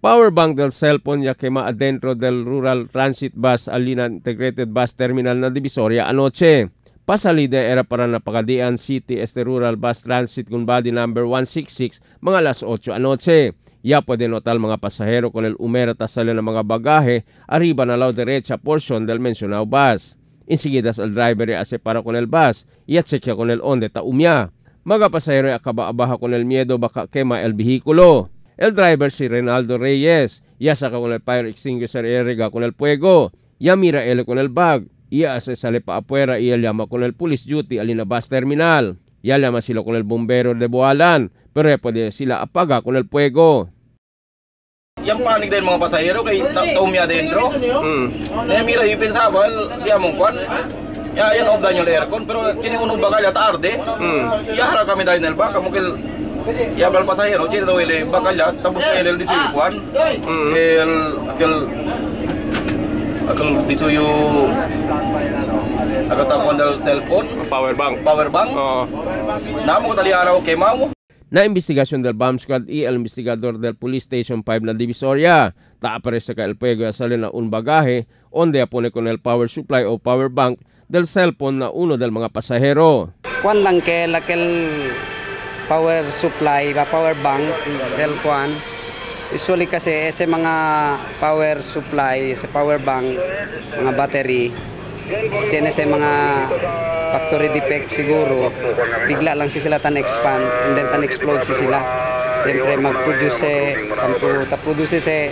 Powerbank del cellphone ya quema adentro del Rural Transit Bus Alina Integrated Bus Terminal na Divisoria anoche. Pasalida era para Napakadian City Rural Bus Transit con body number 166 mga alas 8 anoche. Ya puede notar mga pasahero con el umera tasala ng mga bagahe arriba na lao derecha portion del mencionado bus. Enseguida al driver hace para con el bus y chequea con el onde ta umya. Mga pasahero akaba-abaha con el miedo baka quema el vehículo. El driver si Reynaldo Reyes, ya saca con el fire extinguisher y rega con el fuego, ya mira él con el bag, ya se sale pa afuera y él llama con el police duty alina bus terminal, ya llama sila con el bombero de Bualan, pero pwede sila apaga con el fuego. Yang panik din mga pasahero kay taumya dentro. Mira yung pinsabal, di among kwan. Ya yan obda nyo aircon pero kini uno bakal ya tarde. Ya harap kami dahil nel baka mukil ya bal pasahero chino daw ile bakal ya tapos el disuyuan. Akal disuyu agak tapon del cellphone, powerbank. Namo tali araw kay mamo. Na investigasyon del bomb squad y el investigador del Police Station 5 na Divisoria. Aparece ka el fuego sale na un bagaje onde apone con el power supply o power bank del cellphone na uno del mga pasahero. Kwan lang ke lakel power supply ba power bank del kwan. Usually kasi sa mga power supply, sa power bank, mga battery, tiene sa mga factory defect siguro, bigla lang sila tan-expand and then tan-explode sila. Siyempre mag-produce, ta-produce sa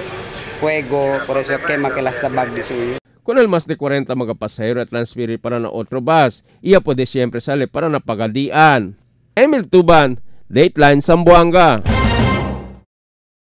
fuego, por eso quema que las tabag de suyo. Con el más de 40 mga pasahero at transferir para na otro bus, iya pwede siyempre sale para na Pagadian. Emil Tuban, Dateline Zamboanga.